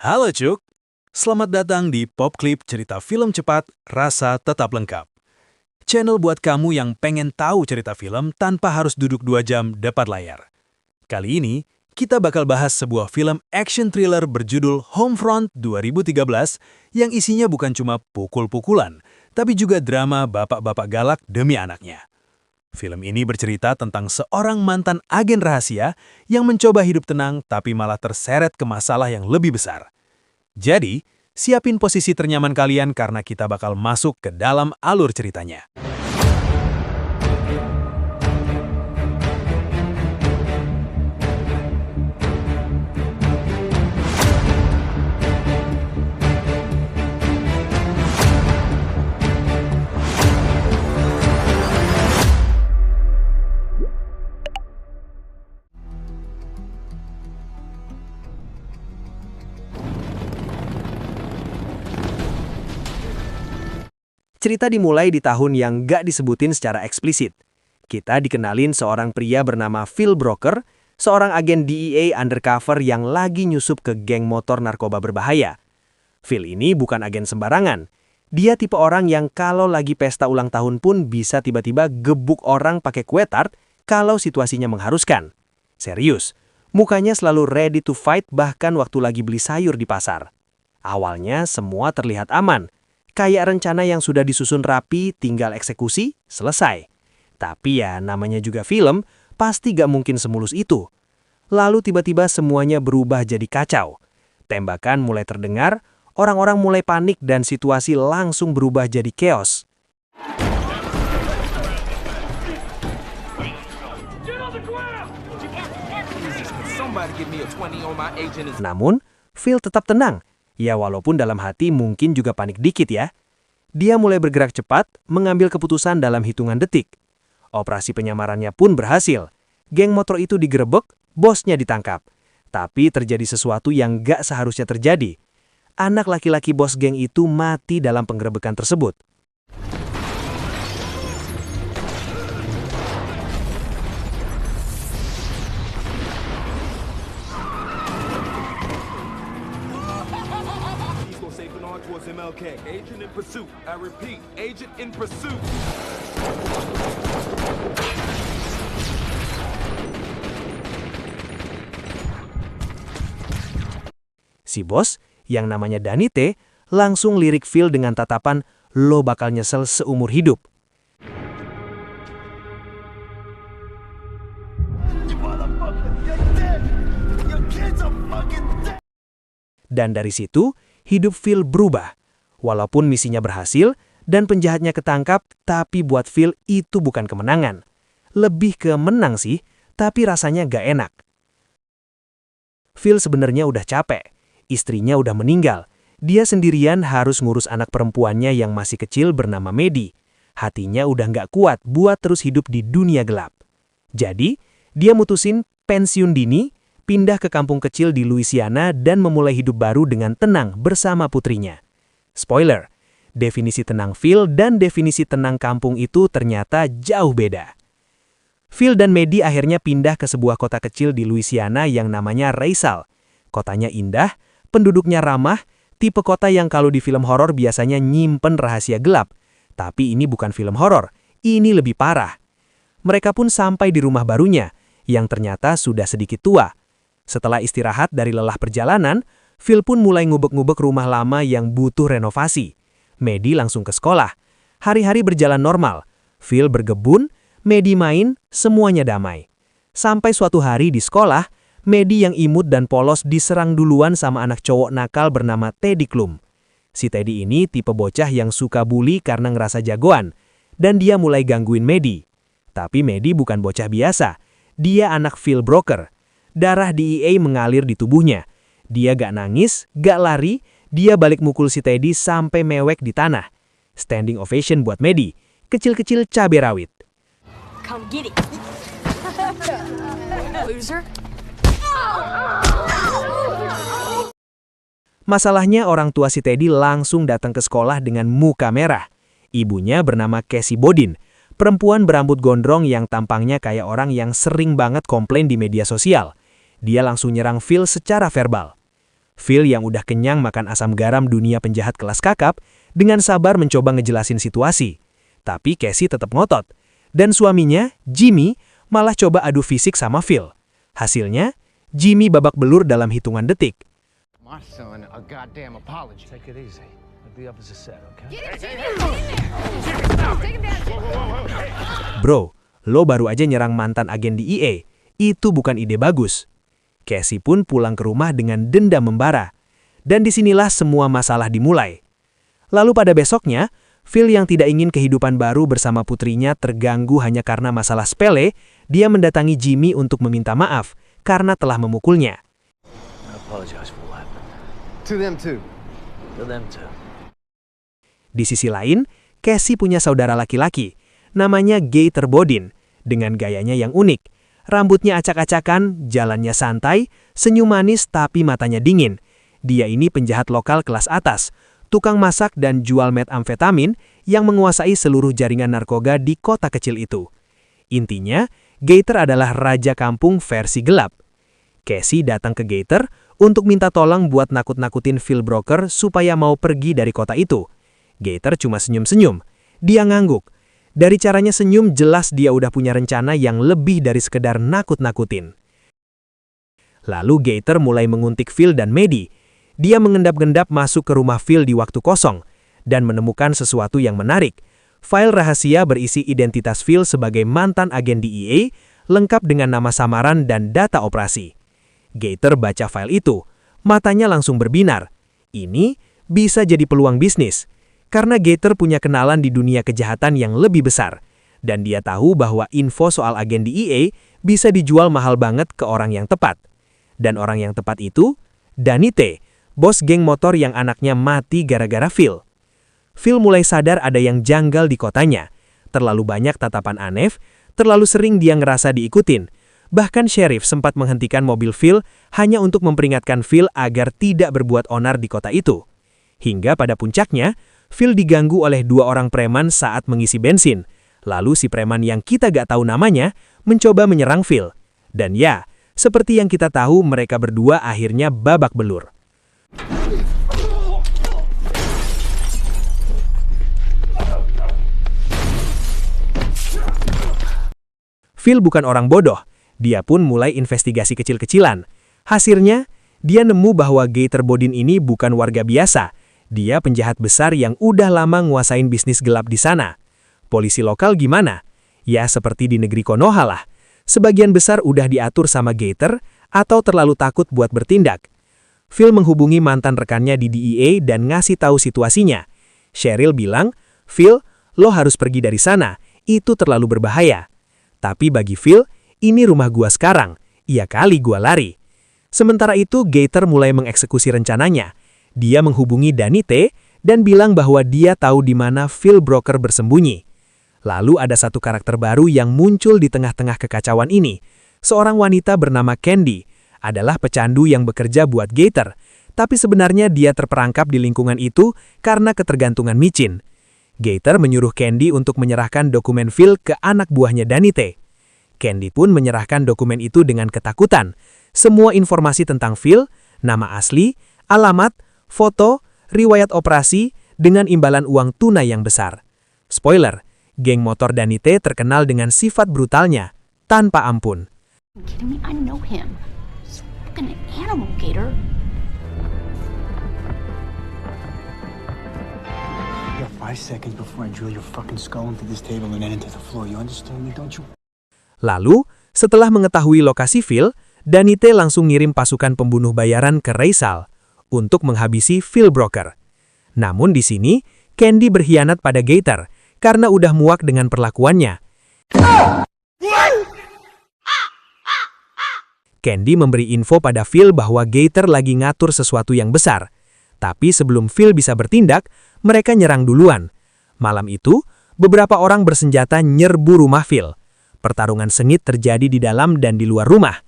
Halo Cuk, selamat datang di PopClip cerita film cepat, rasa tetap lengkap. Channel buat kamu yang pengen tahu cerita film tanpa harus duduk 2 jam depan layar. Kali ini, kita bakal bahas sebuah film action thriller berjudul Homefront 2013 yang isinya bukan cuma pukul-pukulan, tapi juga drama bapak-bapak galak demi anaknya. Film ini bercerita tentang seorang mantan agen rahasia yang mencoba hidup tenang tapi malah terseret ke masalah yang lebih besar. Jadi, siapin posisi ternyaman kalian karena kita bakal masuk ke dalam alur ceritanya. Cerita dimulai di tahun yang gak disebutin secara eksplisit. Kita dikenalin seorang pria bernama Phil Broker, seorang agen DEA undercover yang lagi nyusup ke geng motor narkoba berbahaya. Phil ini bukan agen sembarangan. Dia tipe orang yang kalau lagi pesta ulang tahun pun bisa tiba-tiba gebuk orang pakai kue tart kalau situasinya mengharuskan. Serius, mukanya selalu ready to fight bahkan waktu lagi beli sayur di pasar. Awalnya semua terlihat aman. Kayak rencana yang sudah disusun rapi, tinggal eksekusi, selesai. Tapi ya namanya juga film, pasti gak mungkin semulus itu. Lalu tiba-tiba semuanya berubah jadi kacau. Tembakan mulai terdengar, orang-orang mulai panik dan situasi langsung berubah jadi chaos. Namun, Phil tetap tenang. Ya walaupun dalam hati mungkin juga panik dikit ya. Dia mulai bergerak cepat, mengambil keputusan dalam hitungan detik. Operasi penyamarannya pun berhasil. Geng motor itu digerebek, bosnya ditangkap. Tapi terjadi sesuatu yang gak seharusnya terjadi. Anak laki-laki bos geng itu mati dalam penggerebekan tersebut. MLK. Agent in pursuit. I repeat, agent in pursuit. Si bos, yang namanya Danite, langsung lirik Phil dengan tatapan, "Lo bakal nyesel seumur hidup." Dan dari situ, hidup Phil berubah. Walaupun misinya berhasil dan penjahatnya ketangkap, tapi buat Phil itu bukan kemenangan. Lebih ke menang sih, tapi rasanya gak enak. Phil sebenarnya udah capek. Istrinya udah meninggal. Dia sendirian harus ngurus anak perempuannya yang masih kecil bernama Maddie. Hatinya udah gak kuat buat terus hidup di dunia gelap. Jadi, dia mutusin pensiun dini, pindah ke kampung kecil di Louisiana dan memulai hidup baru dengan tenang bersama putrinya. Spoiler, definisi tenang Phil dan definisi tenang kampung itu ternyata jauh beda. Phil dan Maddie akhirnya pindah ke sebuah kota kecil di Louisiana yang namanya Racine. Kotanya indah, penduduknya ramah, tipe kota yang kalau di film horor biasanya nyimpen rahasia gelap. Tapi ini bukan film horor, ini lebih parah. Mereka pun sampai di rumah barunya, yang ternyata sudah sedikit tua. Setelah istirahat dari lelah perjalanan, Phil pun mulai ngubek-ngubek rumah lama yang butuh renovasi. Maddie langsung ke sekolah. Hari-hari berjalan normal. Phil berkebun, Maddie main, semuanya damai. Sampai suatu hari di sekolah, Maddie yang imut dan polos diserang duluan sama anak cowok nakal bernama Teddy Klum. Si Teddy ini tipe bocah yang suka bully karena ngerasa jagoan, dan dia mulai gangguin Maddie. Tapi Maddie bukan bocah biasa. Dia anak Phil Broker. Darah DEA mengalir di tubuhnya. Dia gak nangis, gak lari, dia balik mukul si Teddy sampai mewek di tanah. Standing ovation buat Maddie, kecil-kecil cabai rawit. Come get it. Loser. Masalahnya orang tua si Teddy langsung datang ke sekolah dengan muka merah. Ibunya bernama Cassie Bodin, perempuan berambut gondrong yang tampangnya kayak orang yang sering banget komplain di media sosial. Dia langsung nyerang Phil secara verbal. Phil yang udah kenyang makan asam garam dunia penjahat kelas kakap, dengan sabar mencoba ngejelasin situasi. Tapi Casey tetap ngotot. Dan suaminya, Jimmy, malah coba adu fisik sama Phil. Hasilnya, Jimmy babak belur dalam hitungan detik. My son, a goddamn apology. Take it easy. Let the others set, okay? Get it, Jimmy! Get in there! Take him down. Bro, lo baru aja nyerang mantan agen DEA. Itu bukan ide bagus. Casey pun pulang ke rumah dengan dendam membara. Dan disinilah semua masalah dimulai. Lalu pada besoknya, Phil yang tidak ingin kehidupan baru bersama putrinya terganggu hanya karena masalah sepele, dia mendatangi Jimmy untuk meminta maaf karena telah memukulnya. I apologize for what happened. To them too. To them too. Di sisi lain, Casey punya saudara laki-laki, namanya Gator Bodin, dengan gayanya yang unik. Rambutnya acak-acakan, jalannya santai, senyum manis tapi matanya dingin. Dia ini penjahat lokal kelas atas, tukang masak dan jual metamfetamin yang menguasai seluruh jaringan narkoba di kota kecil itu. Intinya, Gator adalah raja kampung versi gelap. Casey datang ke Gator untuk minta tolong buat nakut-nakutin Phil Broker supaya mau pergi dari kota itu. Gator cuma senyum-senyum. Dia ngangguk. Dari caranya senyum jelas dia udah punya rencana yang lebih dari sekedar nakut-nakutin. Lalu Gator mulai menguntik Phil dan Maddie. Dia mengendap-gendap masuk ke rumah Phil di waktu kosong dan menemukan sesuatu yang menarik. File rahasia berisi identitas Phil sebagai mantan agen DEA, lengkap dengan nama samaran dan data operasi. Gator baca file itu, matanya langsung berbinar. Ini bisa jadi peluang bisnis. Karena Gator punya kenalan di dunia kejahatan yang lebih besar. Dan dia tahu bahwa info soal agen DEA bisa dijual mahal banget ke orang yang tepat. Dan orang yang tepat itu, Danny T., bos geng motor yang anaknya mati gara-gara Phil. Phil mulai sadar ada yang janggal di kotanya. Terlalu banyak tatapan aneh, terlalu sering dia ngerasa diikutin. Bahkan sheriff sempat menghentikan mobil Phil hanya untuk memperingatkan Phil agar tidak berbuat onar di kota itu. Hingga pada puncaknya, Phil diganggu oleh dua orang preman saat mengisi bensin. Lalu si preman yang kita gak tahu namanya mencoba menyerang Phil. Dan ya, seperti yang kita tahu mereka berdua akhirnya babak belur. Phil bukan orang bodoh. Dia pun mulai investigasi kecil-kecilan. Hasilnya, dia nemu bahwa Gator Bodin ini bukan warga biasa. Dia penjahat besar yang udah lama nguasain bisnis gelap di sana. Polisi lokal gimana? Ya seperti di negeri Konoha lah. Sebagian besar udah diatur sama Gator atau terlalu takut buat bertindak. Phil menghubungi mantan rekannya di DEA dan ngasih tahu situasinya. Cheryl bilang, "Phil, lo harus pergi dari sana. Itu terlalu berbahaya." Tapi bagi Phil, ini rumah gua sekarang. Iya kali gua lari. Sementara itu, Gator mulai mengeksekusi rencananya. Dia menghubungi Danny T. dan bilang bahwa dia tahu di mana Phil Broker bersembunyi. Lalu ada satu karakter baru yang muncul di tengah-tengah kekacauan ini. Seorang wanita bernama Candy adalah pecandu yang bekerja buat Gator, tapi sebenarnya dia terperangkap di lingkungan itu karena ketergantungan micin. Gator menyuruh Candy untuk menyerahkan dokumen Phil ke anak buahnya Danny T. Candy pun menyerahkan dokumen itu dengan ketakutan. Semua informasi tentang Phil, nama asli, alamat, foto, riwayat operasi, dengan imbalan uang tunai yang besar. Spoiler, geng motor Danny T terkenal dengan sifat brutalnya, tanpa ampun. Kidding me? I know him. He's fucking an animal, Gator. You got 5 seconds before I drill your fucking skull into this table and then into the floor. You understand me, don't you? Lalu, setelah mengetahui lokasi Phil, Danny T langsung ngirim pasukan pembunuh bayaran ke Raisal untuk menghabisi Phil Broker. Namun di sini, Candy berkhianat pada Gator karena udah muak dengan perlakuannya. Candy memberi info pada Phil bahwa Gator lagi ngatur sesuatu yang besar. Tapi sebelum Phil bisa bertindak, mereka nyerang duluan. Malam itu, beberapa orang bersenjata nyerbu rumah Phil. Pertarungan sengit terjadi di dalam dan di luar rumah.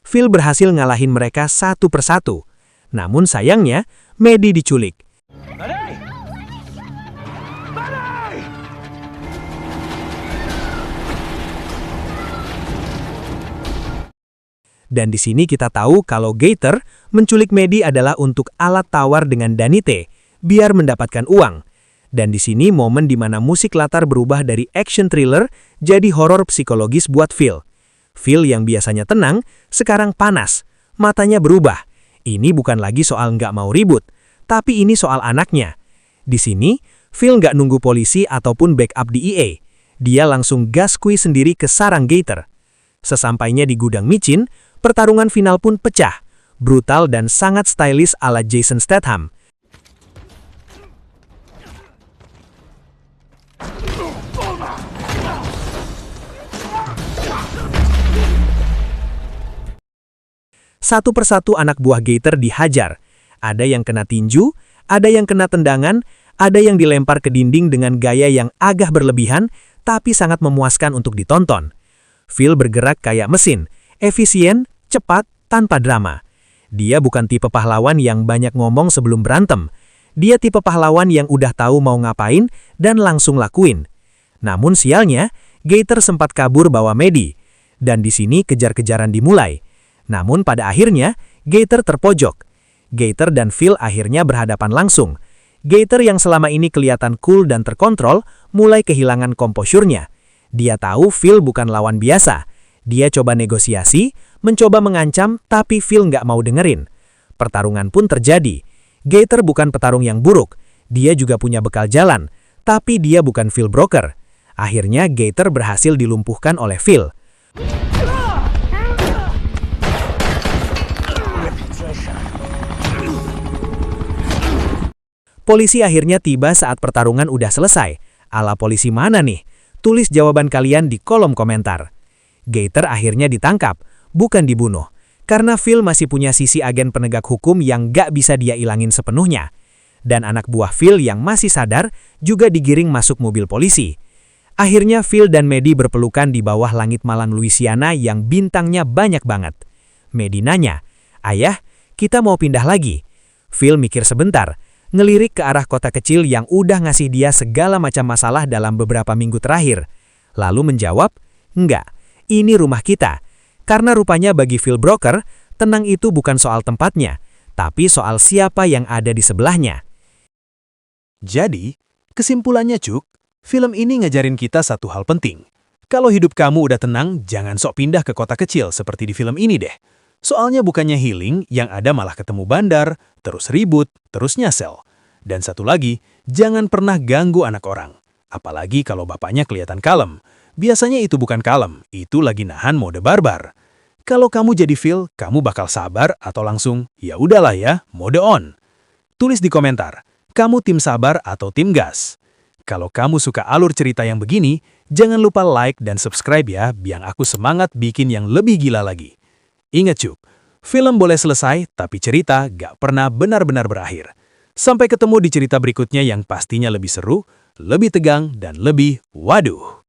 Phil berhasil ngalahin mereka satu persatu. Namun sayangnya, Maddie diculik. Hey! Dan di sini kita tahu kalau Gator menculik Maddie adalah untuk alat tawar dengan Danite, biar mendapatkan uang. Dan di sini momen di mana musik latar berubah dari action thriller jadi horor psikologis buat Phil. Phil yang biasanya tenang, sekarang panas. Matanya berubah. Ini bukan lagi soal nggak mau ribut, tapi ini soal anaknya. Di sini, Phil nggak nunggu polisi ataupun backup DEA. Dia langsung gaskui sendiri ke sarang Gator. Sesampainya di gudang micin, pertarungan final pun pecah. Brutal dan sangat stylish ala Jason Statham. Satu persatu anak buah Gator dihajar. Ada yang kena tinju, ada yang kena tendangan, ada yang dilempar ke dinding dengan gaya yang agak berlebihan, tapi sangat memuaskan untuk ditonton. Phil bergerak kayak mesin, efisien, cepat, tanpa drama. Dia bukan tipe pahlawan yang banyak ngomong sebelum berantem. Dia tipe pahlawan yang udah tahu mau ngapain dan langsung lakuin. Namun sialnya, Gator sempat kabur bawa Maddie. Dan di sini kejar-kejaran dimulai. Namun pada akhirnya, Gator terpojok. Gator dan Phil akhirnya berhadapan langsung. Gator yang selama ini kelihatan cool dan terkontrol, mulai kehilangan komposurnya. Dia tahu Phil bukan lawan biasa. Dia coba negosiasi, mencoba mengancam, tapi Phil nggak mau dengerin. Pertarungan pun terjadi. Gator bukan petarung yang buruk. Dia juga punya bekal jalan, tapi dia bukan Phil Broker. Akhirnya Gator berhasil dilumpuhkan oleh Phil. Polisi akhirnya tiba saat pertarungan udah selesai. Ala polisi mana nih? Tulis jawaban kalian di kolom komentar. Gator akhirnya ditangkap, bukan dibunuh. Karena Phil masih punya sisi agen penegak hukum yang gak bisa dia ilangin sepenuhnya. Dan anak buah Phil yang masih sadar juga digiring masuk mobil polisi. Akhirnya Phil dan Maddie berpelukan di bawah langit malam Louisiana yang bintangnya banyak banget. Maddie nanya, "Ayah, kita mau pindah lagi?" Phil mikir sebentar, ngelirik ke arah kota kecil yang udah ngasih dia segala macam masalah dalam beberapa minggu terakhir. Lalu menjawab, "Enggak, ini rumah kita." Karena rupanya bagi Phil Broker, tenang itu bukan soal tempatnya, tapi soal siapa yang ada di sebelahnya. Jadi, kesimpulannya Cuk, film ini ngajarin kita satu hal penting. Kalau hidup kamu udah tenang, jangan sok pindah ke kota kecil seperti di film ini deh. Soalnya bukannya healing, yang ada malah ketemu bandar, terus ribut, terus nyesel. Dan satu lagi, jangan pernah ganggu anak orang. Apalagi kalau bapaknya kelihatan kalem. Biasanya itu bukan kalem, itu lagi nahan mode barbar. Kalau kamu jadi Phil, kamu bakal sabar atau langsung, ya udahlah ya, mode on. Tulis di komentar, kamu tim sabar atau tim gas? Kalau kamu suka alur cerita yang begini, jangan lupa like dan subscribe ya, biar aku semangat bikin yang lebih gila lagi. Ingat Cuk, film boleh selesai, tapi cerita gak pernah benar-benar berakhir. Sampai ketemu di cerita berikutnya yang pastinya lebih seru, lebih tegang, dan lebih waduh.